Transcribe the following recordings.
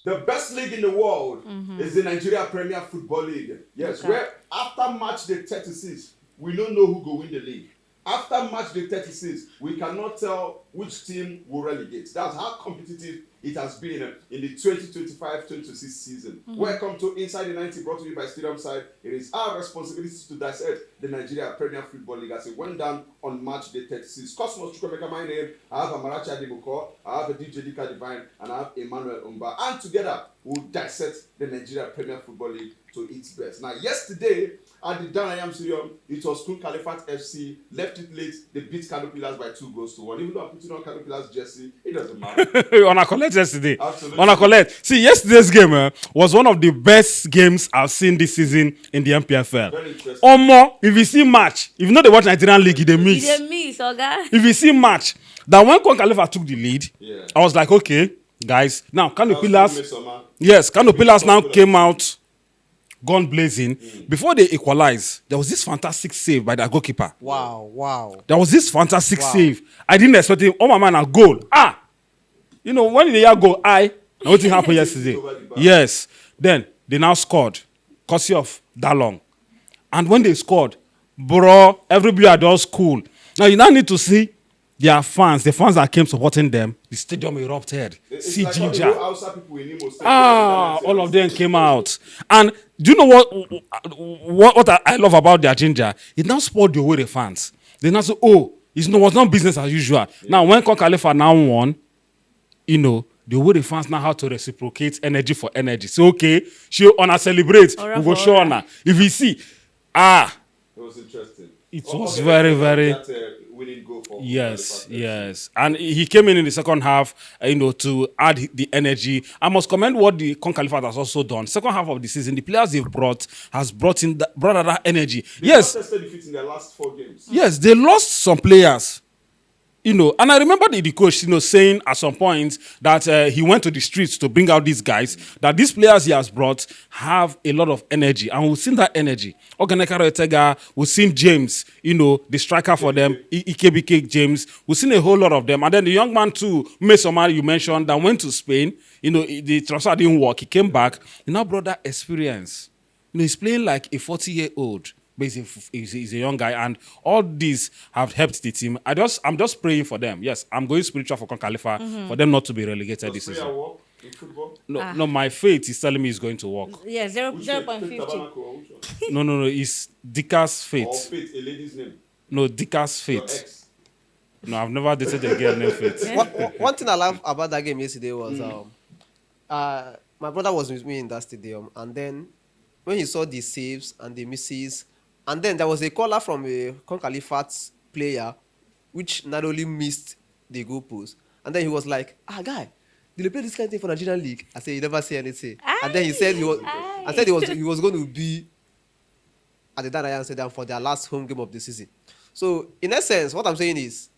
The best league in the world is the Nigeria Premier Football League. Yes, Okay. where after match day 36, we don't know who will win the league. After match day 36, we cannot tell which team will relegate. That's how competitive it has been in the 2025-2026 season. Welcome to Inside the 90, brought to you by Stadium Side. It is our responsibility to dissect the Nigeria Premier Football League as it went down on match day 36. Cosmos Chukwemeka, my name. I have Amarachi Adebuko, I have a DJ Dika Divine, and I have Emmanuel Umba. And together, we'll dissect the Nigeria Premier Football League to its best. Now, yesterday at the Danayam Stadium, it was Kun Khalifat FC, left it late. They beat Kano Pillars by 2-1. Even though I'm putting on Kano Pillars jersey, it doesn't matter. On a collect yesterday. Absolutely. On a collect. See, yesterday's game was one of the best games I've seen this season in the NPFL. Very interesting. Or more, if you see match, if you know they watch Nigerian League, they You miss. dey miss, Oga. If you see match, that when Kon Khalifa took the lead, Yeah. I was like, okay, guys, now Kano That was Pillars, Midsummer. yes, Kano Pillars now came out, gun blazing. Before they equalize, there was this fantastic save by the goalkeeper. Wow. There was this fantastic save. I didn't expect him. Oh my man, a goal. You know, when they hear goal, nothing happened yesterday. Over the bar. Yes. Then they now scored. Courtesy of Dalong. And when they scored, bro, everybody are just cool. Now you now need to see their fans, the fans that came supporting them. The stadium erupted. It's See like all the ginger. whole Hausa people in Imo State. All of them came out. And do you know what I love about their ginger? It now spoiled the way the fans. They now say, oh, it was not business as usual. Now, when Kon Khalifa now won, you know, the way the fans now how to reciprocate energy for energy. So, okay, she honor celebrate. Aura We go for show aura. honor. If you see, It was interesting. It Okay, was let's very, talk about very- that, winning goal for yes, Khalifa. yes. And he came in the second half, to add the energy. I must commend what the Kon Khalifa has also done. Second half of the season, the players they've brought brought that energy. They Yes, contested defeat in their last 4 games. yes, they lost some players. And I remember the coach, saying at some point that he went to the streets to bring out these guys, that these players he has brought have a lot of energy. And we've seen that energy. Oganekaro Etega, we've seen James, the striker for them, Ikebike James. We've seen a whole lot of them. And then the young man too, Mesomar, you mentioned, that went to Spain. The transfer didn't work. He came back. He now brought that experience. He's playing like a 40-year-old. But he's a young guy, and all these have helped the team. I'm just praying for them. Yes, I'm going spiritual for Kon Khalifa for them not to be relegated this Does prayer season. work in football? No, my faith is telling me it's going to work. Yeah, Which 0.50. Tabernacle or which one? No, it's Dika's Or faith. Faith, a lady's name. No, Dika's Your faith. ex. No, I've never dated a girl named Faith. One thing I love about that game yesterday was my brother was with me in that stadium, and then when he saw the saves and the misses, and then there was a caller from a Kon Khalifat's player, which not only missed the goalpost, and then he was like, guy, did you play this kind of thing for Nigerian League? I said, he never say anything. And then he said he was going to be at the Danayan Stadium for their last home game of the season. So in essence, what I'm saying is,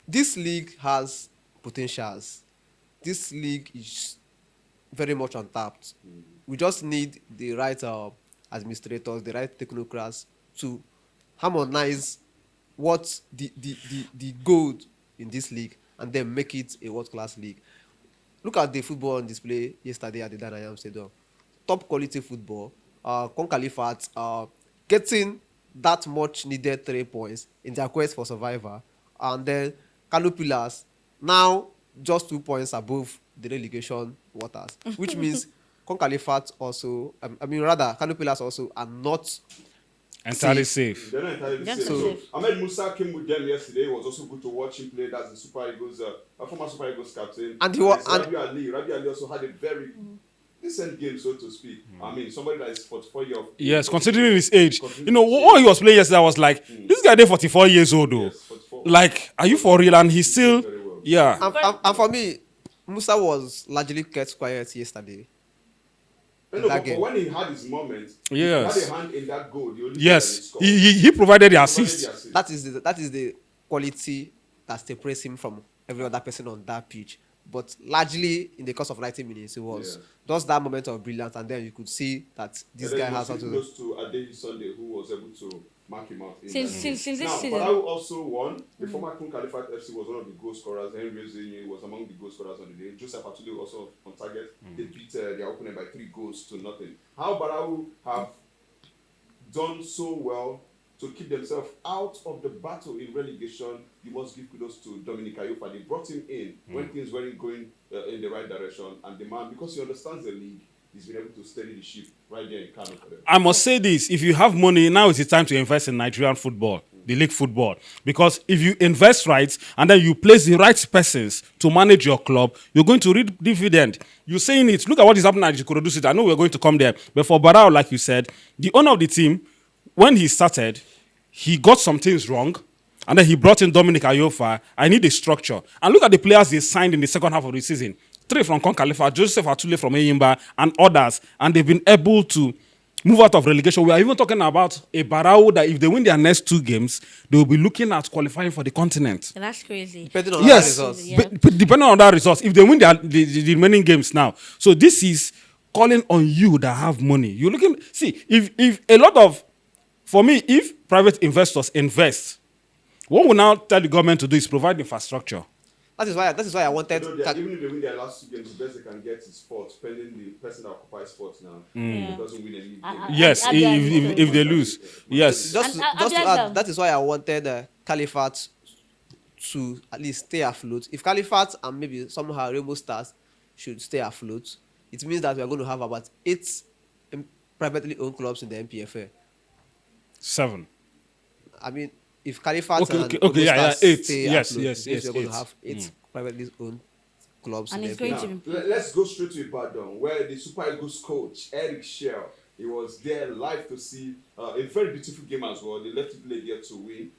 this league has potentials. This league is very much untapped. We just need the right administrators, the right technocrats to harmonize what the gold in this league and then make it a world-class league. Look at the football on display yesterday at the Danayam Stadium. Top quality football. Kon Khalifat getting that much needed 3 points in their quest for survival. And then Kano Pillars now just 2 points above the relegation waters, which means Kon Khalifat also, Kano Pillars also are not Entirely safe. They're not entirely the That's same. so So safe. Ahmed Musa came with them yesterday. It was also good to watch him play. That's the Super Eagles, a former Super Eagles captain. And he was- Rabi Ali. Rabi Ali also had a very decent game, so to speak. I mean, somebody that is 44 years. Yes, considering his age. Considering his What he was playing yesterday, I was like, this guy, 44 years old, though. Yes, 44. Like, are you for real? And he's still, Very well. yeah. And for me, Musa was largely kept quiet yesterday. No, that but game. when he had his moment, Yes. he had a hand in that goal. The only goal that Yes, he scored. he provided the Provided assist. the assist. That is the quality that separates him from every other person on that pitch. But largely in the course of 90 minutes, it was just that moment of brilliance, and then you could see that this And then guy he has was how sitting to. close to Adeyi Sunday, who was able to mark him out. Since this Now, season. Barau also won. The former Kun Khalifat FC was one of the goal scorers. Henry Ezenyi was among the goal scorers on the day. Joseph Atule also on target. They beat their opponent by 3 goals to nothing. How Barau have done so well to keep themselves out of the battle in relegation, you must give kudos to Dominic Ayofa. They brought him in when things weren't going in the right direction, and the man, because he understands the league, he's been able to steady the ship right there in Kano for them. I must say this: if you have money, now is the time to invest in Nigerian football, the league football. Because if you invest right and then you place the right persons to manage your club, you're going to reap dividend. You're saying it. Look at what is happening at Ikorodu City. I know we're going to come there, but for Barao, like you said, the owner of the team, when he started, he got some things wrong, and then he brought in Dominic Ayofa. I need a structure. And look at the players they signed in the second half of the season. 3 from Kon Khalifa, Joseph Atule from Eyimba, and others. And they've been able to move out of relegation. We are even talking about a Barao that if they win their next 2 games, they will be looking at qualifying for the continent. That's crazy. Depending on Yes, the results. Yeah. depending on that results, if they win the remaining games now. So this is calling on you that have money. You're looking, see, if a lot of, for me, if private investors invest, what we now tell the government to do is provide infrastructure. That is why I wanted. Even if they win their last 2 games, the best they can get is 4th, pending the person that occupies 4th now. Yeah. Doesn't win any. Yes, if they lose. Yes. Just And to Abia add, that is why I wanted Caliphate to at least stay afloat. If Caliphate and maybe somehow Rainbow Stars should stay afloat, it means that we are going to have about 8 privately owned clubs in the NPFL. 7. I mean, if Caliphate Okay, and okay, Rainbow yeah, Stars 8. stay Yes, afloat, yes, it means yes, we are going 8. to have 8 privately owned clubs And in it's the going NPFL. to Now, let's go straight to Ibadan, where the Super Eagles coach, Eric Shell, he was there live to see a very beautiful game as well. They left it play there to win.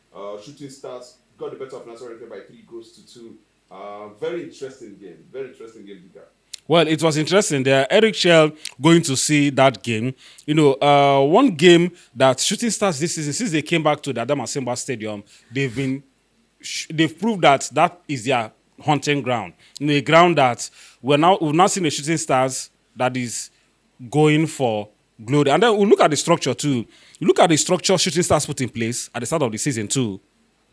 Shooting Stars got the better of Nassau United by 3 goals to 2. Very interesting game. Very interesting game, Dika. Well, it was interesting. There, Eric Shell going to see that game. You know, one game that Shooting Stars this season, since they came back to the Adama Simba Stadium, they've proved that is their hunting ground. You know, a ground that we've now seen the Shooting Stars that is going for glory. And then we look at the structure too. You look at the structure Shooting Stars put in place at the start of the season too.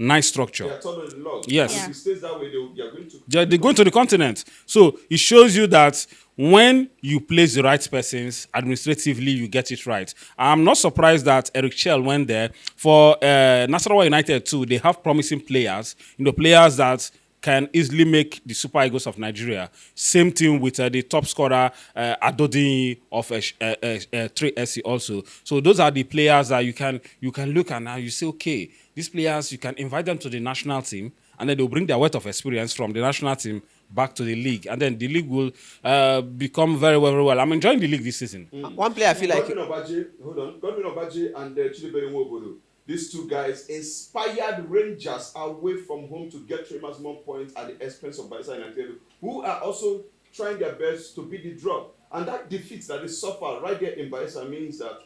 Nice structure. They are third on the log. Yes. If it stays that way, they are going to. They're going to the continent. So it shows you that when you place the right persons, administratively, you get it right. I'm not surprised that Eric Shell went there. For Nasarawa United too, they have promising players. You know, players that can easily make the Super Eagles of Nigeria. Same thing with the top scorer, Adodi of 3SC also. So those are the players that you can look at now. You say, okay, these players, you can invite them to the national team, and then they'll bring their wealth of experience from the national team back to the league. And then the league will become very, very well. I'm enjoying the league this season. One player I feel like Godwin Obaje and Chidebere Nwobodo. These 2 guys inspired Rangers away from home to get 3 maximum points at the expense of Bayelsa United, who are also trying their best to beat the draw. And that defeat that they suffer right there in Bayelsa means that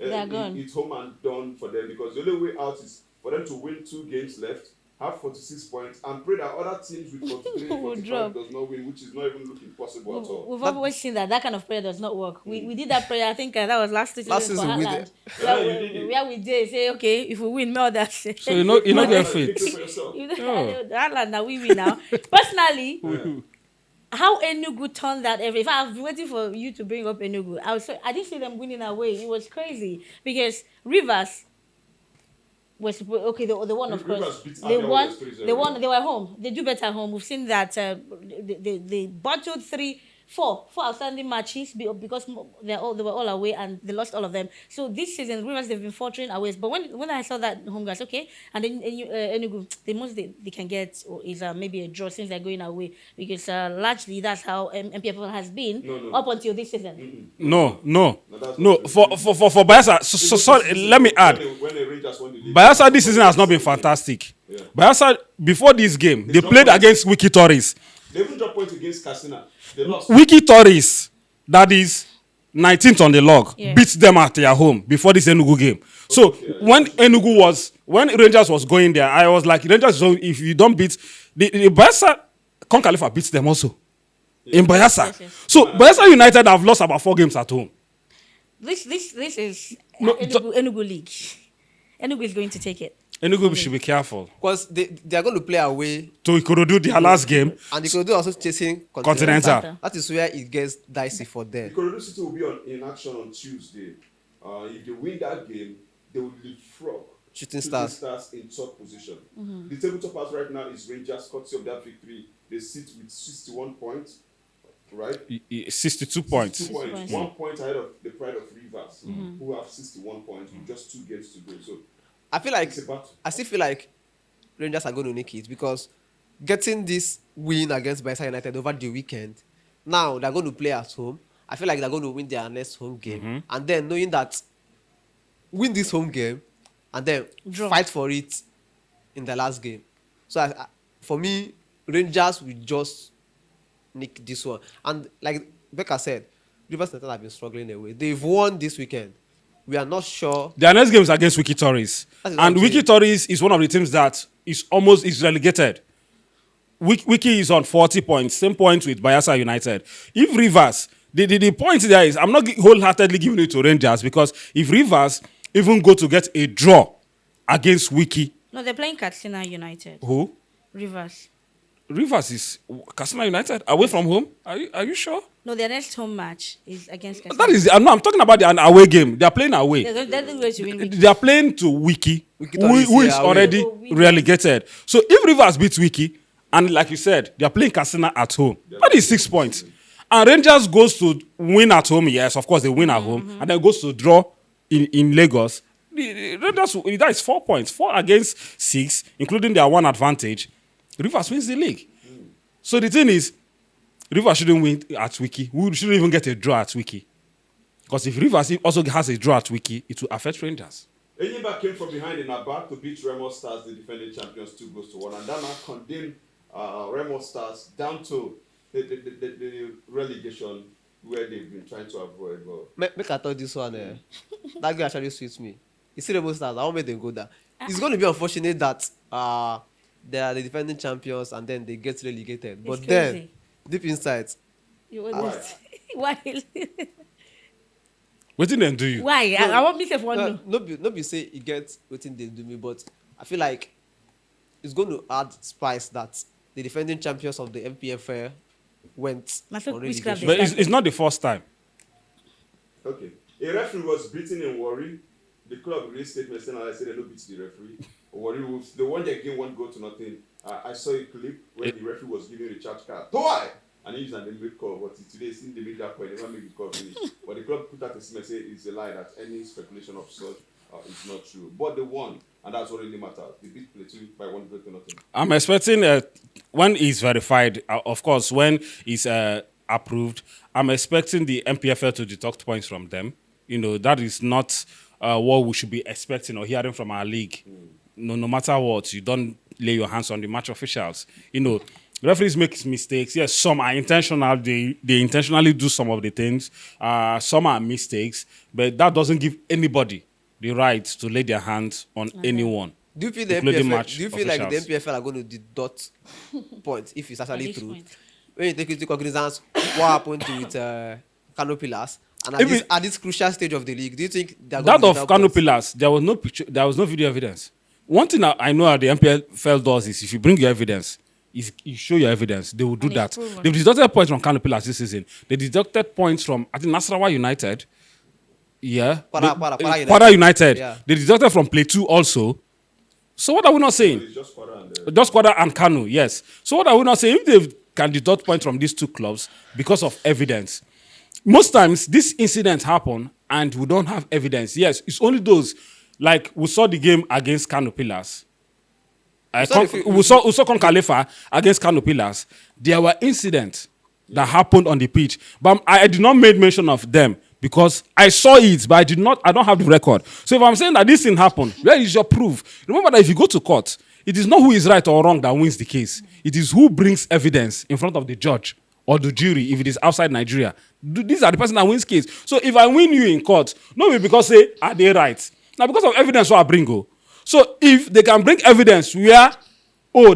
it's home and done for them, because the only way out is for them to win 2 games left, have 46 points, and pray that other teams with 43, 45 does not win, which is not even looking possible at all. We've always seen that kind of prayer does not work. We did that prayer, I think that was last season for season we Haaland. did. Where we did say, okay, if we win, more that. So you know get fit. Victory for yourself. Haaland, now we win now. Personally, how Enugu turned that every. If I've been waiting for you to bring up Enugu, I didn't see them winning away. It was crazy because Rivers was okay. The one, of Rivers course, beat they Abia won. Warriors 3-0. They won. They were home. They do better at home. We've seen that they bottled 4 outstanding matches because they were all away and they lost all of them. So this season, Rivers, they've been faltering away. But when I saw that home guys, okay, and then Enugu, the most they can get is maybe a draw since they're going away, because largely that's how NPFL has been up until this season. No. that's No, not for Bayelsa, so sorry, let me add. When the Rangers won the league, Bayelsa this season has not been fantastic. Yeah. Bayelsa, before this game, they dropped played points. against Wiki Tories. they even dropped points against Katsina. They lost. Wiki Tories, that is 19th on the log, Yeah. beat them at their home before this Enugu game. So when Rangers was going there, I was like, Rangers, so if you don't beat, the Bayelsa, Kon Khalifa beats them also. In Bayelsa. Yes. So Bayelsa United have lost about 4 games at home. This is No, Enugu League. Enugu is going to take it. Enugu should be careful. Because they are going to play away, To Ikorodu, their last game, and they could do also chasing Continental. That is where it gets dicey for The them. Ikorodu City will be in action on Tuesday. If they win that game, they will leapfrog Shooting Stars. in third position. The tabletop right now is Rangers, courtesy of that victory. They sit with 61 points, right? 62 points. 62 points. points. 1 point ahead of the Pride of Rivers, who have 61 points with just 2 games to go. So I feel like it's a battle. I still feel like Rangers are going to nick it because getting this win against Bayelsa United over the weekend, now they're going to play at home. I feel like they're going to win their next home game, and then knowing that win this home game and then Draw. fight for it in the last game. So for me, Rangers will just nick this one. And like Becca said, Rivers United have been struggling away. They've won this weekend. We are not sure. Their next game is against Wiki Tories. That is And okay. Wiki Tories is one of the teams that is relegated. Wiki is on 40 points, same points with Bayelsa United. If Rivers, the point there is, I'm not wholeheartedly giving it to Rangers because if Rivers even go to get a draw against Wiki, No, they're playing Katsina United. who? Rivers. Rivers is Katsina United away from home. Are you sure? No, their next home match is against Katsina. That is, I'm talking about an away game. They are playing away. They're going to win. They are playing to Wiki, Wiki who Tories, is yeah, already away. relegated. So if Rivers beats Wiki, and like you said, they are playing Katsina at home, that is 6 points. And Rangers goes to win at home, yes, of course they win at home, and then goes to draw in Lagos. The Rangers, that is 4 points, 4 against 6, including their one advantage. Rivers wins the league. So the thing is, Rivers shouldn't win at Wiki. We shouldn't even get a draw at Wiki. Because if Rivers also has a draw at Wiki, it will affect Rangers. Enyimba came from behind in Aba to beat Remo Stars, the defending champions, 2-1, and that now condemned Remo Stars down to the relegation where they've been trying to avoid. Well, Make I thought this one, that guy actually suits me. You see the Stars, I won't make them go there. It's going to be unfortunate that they are the defending champions and then they get relegated. But It's then, crazy. deep inside, You want this? Why? What did they do you? Why? I want me to one. no be say it gets wetin they do me, but I feel like it's going to add spice that the defending champions of the NPFL went Na so on witchcraft relegation. But it's not the first time. okay. A referee was beaten in Warri. The club released statement saying, I said they don't beat the referee. Warri Wolves, they won their game 1-0. I saw a clip where the referee was giving a charge card. Why? And he used an deliberate call. But today, since they made that point, they never make the call finish. But the club put out a statement saying it's a lie that any speculation of such is not true. But they won, and that's what really matters. They beat Plateau by 1-0. I'm expecting when it's verified, of course, when it's approved, I'm expecting the MPFL to deduct points from them. You know, that is not what we should be expecting or hearing from our league. No matter what, you don't lay your hands on the match officials. You know, referees make mistakes. Yes, some are intentional. They intentionally do some of the things. Some are mistakes, but that doesn't give anybody the right to lay their hands on anyone. Do you feel the including NPFL? match Do you feel like the officials. NPFL are going to deduct points if it's actually this true? point. When you take into cognizance what happened to with Kano Pillars, and at If this, it- at this crucial stage of the league, do you think they're going That to of deduct Kano points? Pillars, there was no picture, there was no video evidence. One thing I know at the MPFL does is if you bring your evidence, if you show your evidence, they will do And that. it's proven. They've deducted points from Kano Pillars this season. They deducted points from, I think, Nasarawa United. Yeah. Kwara United. United. Yeah. They deducted from Plateau also. So what are we not saying? It's just Kwara and Just Kwara and Kano, yes. So what are we not saying? If they can deduct points from these two clubs because of evidence, most times these incidents happen and we don't have evidence. Yes, it's only those, like we saw the game against Kano Pillars. We saw Khalifa against Kano Pillars. There were incidents that happened on the pitch, but I did not make mention of them because I saw it, but I don't have the record. So if I'm saying that this thing happened, where is your proof? Remember that if you go to court, it is not who is right or wrong that wins the case. It is who brings evidence in front of the judge or the jury if it is outside Nigeria. These are the person that wins case. So if I win you in court, not because say, are they right? Now because of evidence what I bring go. So if they can bring evidence where,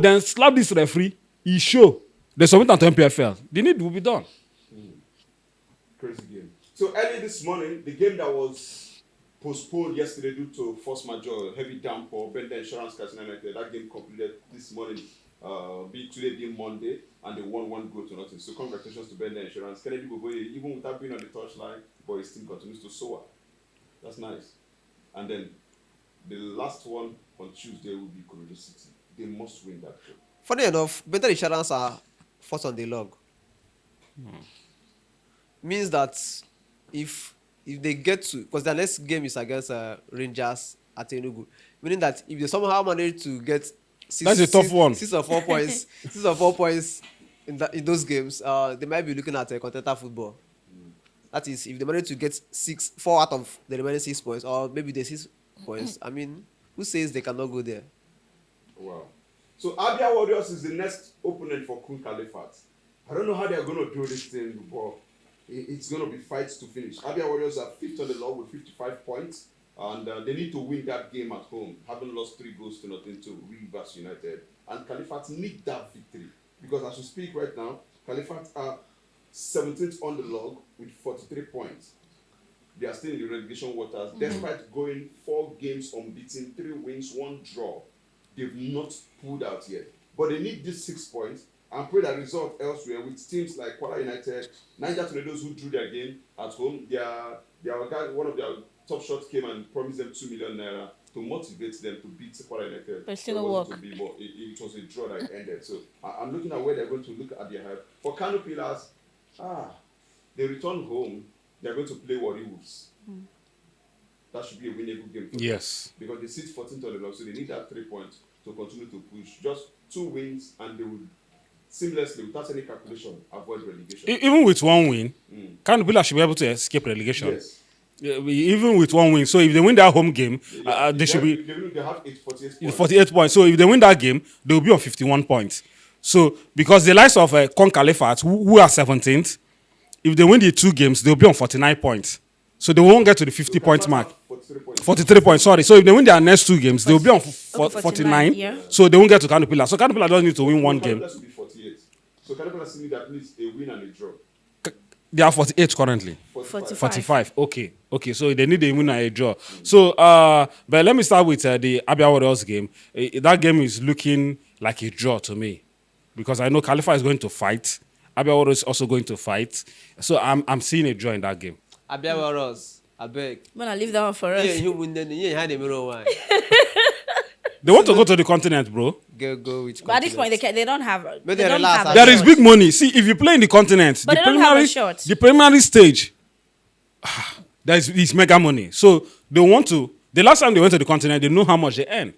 then slap this referee, he show, they submit it to MPFL, the need will be done. crazy game. So early this morning, the game that was postponed yesterday due to force majeure, heavy downpour. Bender Insurance Casino United. That game completed this morning. Today being Monday, and they won 1-0. So congratulations to Bender Insurance. Kennedy Boboye, even without being on the touchline, but his team continues to soar. That's nice. And then the last one on Tuesday will be Corridor City. They must win that game. Funny enough, Better Insurance are first on the log. Means that if they get to, because their next game is against Rangers at Enugu, meaning that if they somehow manage to get That's a tough one. 6 or 4 points, 6 or 4 points in those games, they might be looking at a contender football. That is, if they manage to get 4 out of the remaining 6 points, or maybe the 6 points. I mean, who says they cannot go there? Wow. So Abia Warriors is the next opponent for Kun Khalifat. I don't know how they are going to do this thing, but it's going to be fights to finish. Abia Warriors are 5th on the log with 55 points, and they need to win that game at home, having lost 3-0 to Rivers United. And Khalifat need that victory, because as we speak right now, Khalifat are 17th on the log with 43 points. They are still in the relegation waters, despite going 4 games unbeaten, 3 wins, 1 draw. They've not pulled out yet. But they need these 6 points and pray that result elsewhere with teams like Kwara United, Niger Tornadoes, who drew their game at home. One of their top shots came and promised them 2 million naira to motivate them to beat Kwara United. But still not work. It was a draw that ended. So I'm looking at where they're going to look at their help. For Kano Pillars, they return home. They're going to play Warri Wolves. That should be a winnable game for them. Yes. Because they sit 14th on the log, so they need that 3 points to continue to push. Just 2 wins, and they will seamlessly, without any calculation, avoid relegation. Even with 1 win, Kano Pillars should be able to escape relegation. Yes. Even with 1 win. So if they win that home game, they should be... They have 48 points. 48 points. So if they win that game, they will be on 51 points. So because the likes of Kon Khalifat, who are 17th, if they win the 2 games, they'll be on 49 points. So they won't get to the 50 point mark. 43 points, sorry. So if they win their next 2 games, they'll be on 49. Yeah. So they won't get to Kano Pillars. So Kano Pillars doesn't need to win 1 game. Will be 48. So Kano Pillars need at least a win and a draw. They are 48 currently. 45. 45. Okay. So they need a win and a draw. So, but let me start with the Abia Warriors game. That game is looking like a draw to me, because I know Khalifa is going to fight. Abia Warriors is also going to fight. So I'm seeing a draw in that game. Abia Warriors, I beg. I'm gonna leave that one for us. Yeah, you win then. Yeah, had a mirror one. They want to go to the continent, bro. Go which? But at this point, they don't have. But They they don't relax, have. There is big money. See, if you play in the continent, But they don't have a shot. the preliminary stage, there is mega money. So they want to. The last time they went to the continent, they know how much they earn.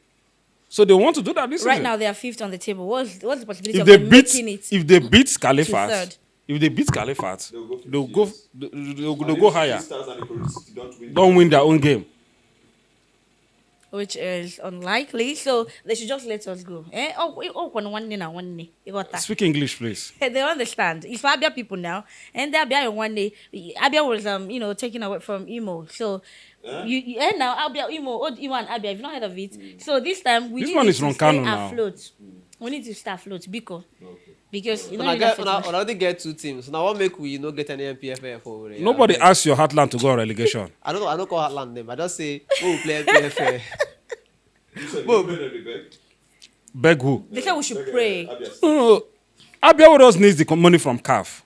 So they want to do that this Right season. now, they are 5th on the table. What's the possibility If of they them beat, making it? if they beat third. Khalifat, They'll go 50 they'll And go if higher. Stars and the Corridor City Don't win their own game. Which is unlikely. So they should just let us go. One day. You got that. Speak English, please. They understand. It's for Abia people now, and the Abia one day, Abia was taken away from Imo. So and now Abia old Imo and Abia. You've not heard of it. So this time we This need one to is from stay Kano now. afloat. We need to stay afloat because you When I know already get 2 teams. Now what make we not get any NPFL for? Nobody asked your Heartland to go on relegation. I don't call Heartland them. I just say we play NPFL. You said you played every beg. Beg who? they said we should pray. Abia State. No, Abia Warriors needs the money from CAF.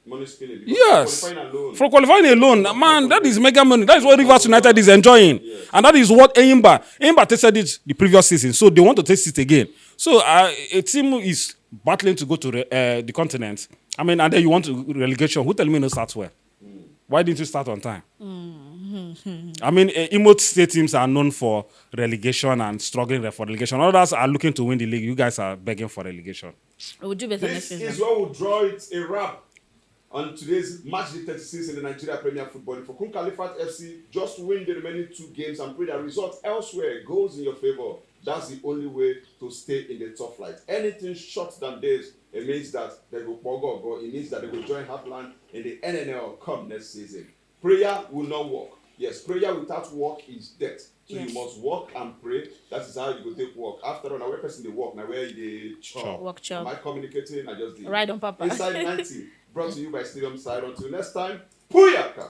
Money spilling. because Yes. qualifying alone. For qualifying alone, man, that is mega money. That is what Rivers United is enjoying. And that is what Eimba tasted it the previous season. So they want to taste it again. So a team is battling to go to the continent. I mean, and then you want to relegation. Who tell me no start well? Why didn't you start on time? I mean, Imo State teams are known for relegation and struggling for relegation. Others are looking to win the league. You guys are begging for relegation. We'll do better next This season. is where we'll draw it a wrap on today's match day 36 in the Nigeria Premier Football. For Kun Khalifat FC, just win the remaining 2 games and pray that results elsewhere goes in your favor. That's the only way to stay in the top flight. Anything short than this, it means that they go go. It means that they will join Heartland in the NNL come next season. Prayer will not work. Yes, prayer without work is death. So Yes. you must work and pray. That is how you go take work. After all, now where person they work, now where they chop. Work chop. Am I communicating? I just did. Right on, Papa. Inside 90, brought to you by Stadium Side. Until next time, Puyaka.